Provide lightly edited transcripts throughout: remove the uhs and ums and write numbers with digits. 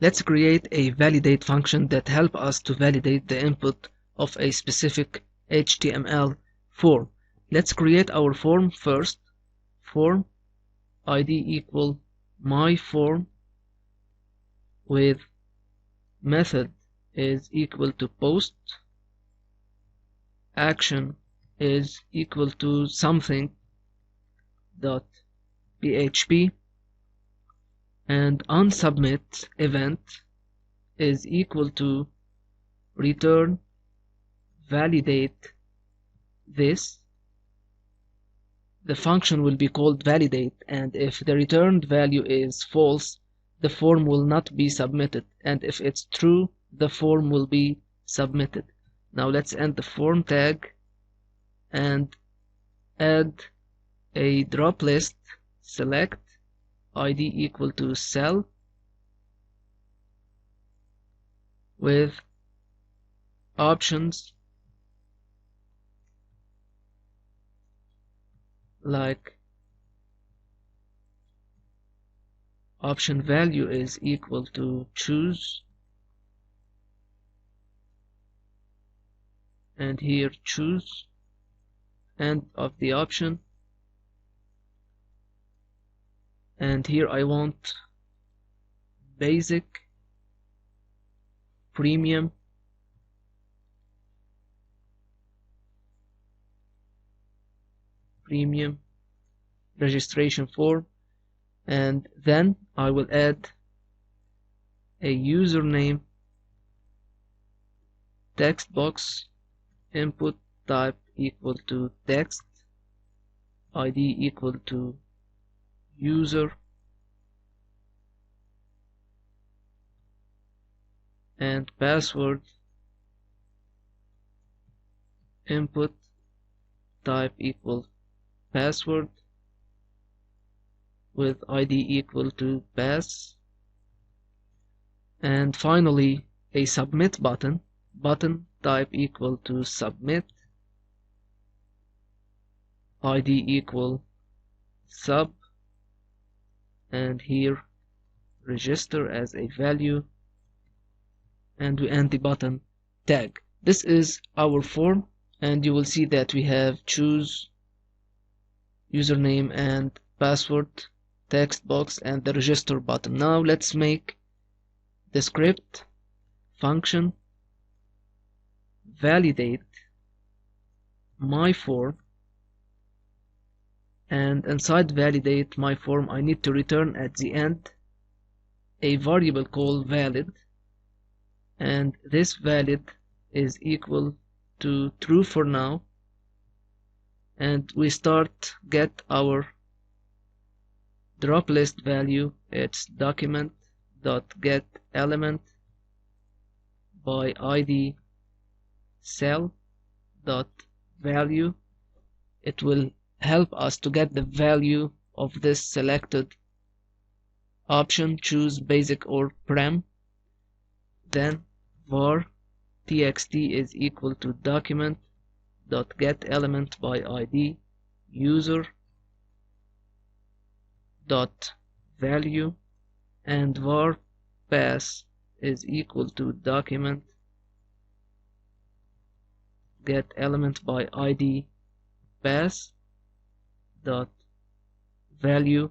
Let's create a validate function that help us to validate the input of a specific HTML form. Let's create our form first. Form id equal my form with method is equal to post, action is equal to something dot php, and onSubmit event is equal to return validate this. The function will be called validate, and if the returned value is false, the form will not be submitted, and if it's true, the form will be submitted. Now let's end the form tag and add a drop list. Select id equal to cell with options like option value is equal to choose, and here choose, end of the option, and here I want basic, premium, registration form, and then I will add a username text box, input type equal to text, id equal to user, and password input type equal password with id equal to pass, and finally a submit button type equal to submit, id equal sub, and here register as a value, and we end the button tag. This is our form, and you will see that we have choose, username and password, text box, and the register button. Now let's make the script function validate my form, and inside validate my form I need to return at the end a variable called valid, and this valid is equal to true for now, and we start get our drop list value. It's document dot get element by id cell dot value. It will help us to get the value of this selected option, choose basic or prem. Then var txt is equal to document dot get element by id user dot value, and var pass is equal to document get element by id pass dot value.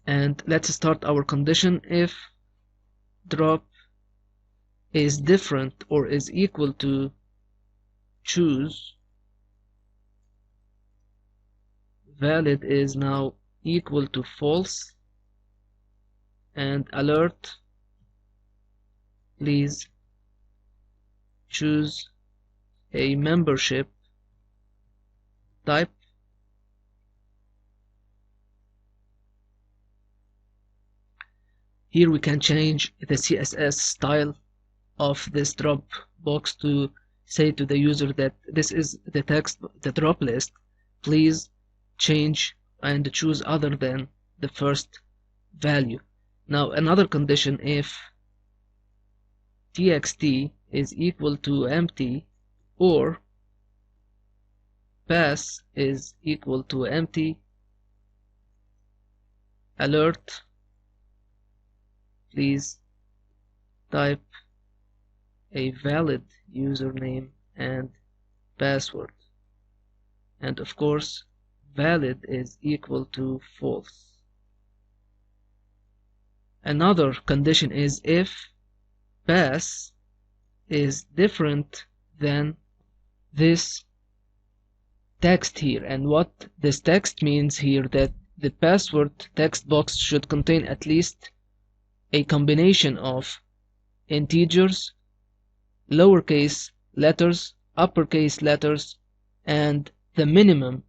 And let's start our condition. If drop is different or is equal to choose, valid is now equal to false, and alert, please choose a membership type. Here we can change the CSS style of this drop box to say to the user that this is the text, the drop list, please change and choose other than the first value. Now another condition, if txt is equal to empty or pass is equal to empty, alert, please type a valid username and password. And of course, valid is equal to false. Another condition is if pass is different than this text here. And what this text means here, that the password text box should contain at least a combination of integers, lowercase letters, uppercase letters, and the minimum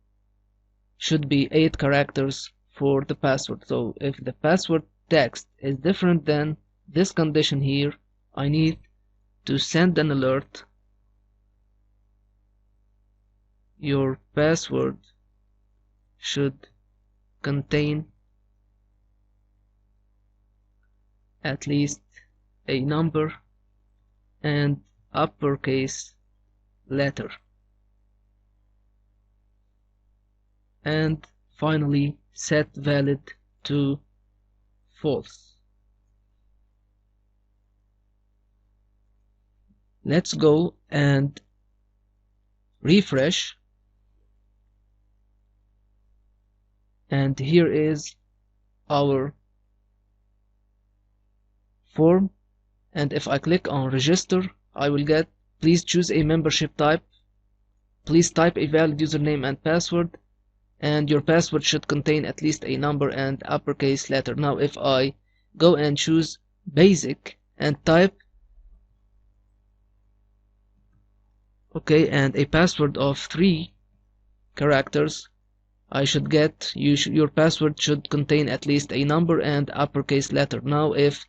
should be 8 characters for the password. So if the password text is different than this condition here, I need to send an alert. Your password should contain at least a number and uppercase letter. And finally, set valid to false. Let's go and refresh. And here is our form. And if I click on register, I will get, please choose a membership type. Please type a valid username and password. And your password should contain at least a number and uppercase letter. Now if I go and choose basic and type and a password of 3 characters, I should get, your password should contain at least a number and uppercase letter. Now if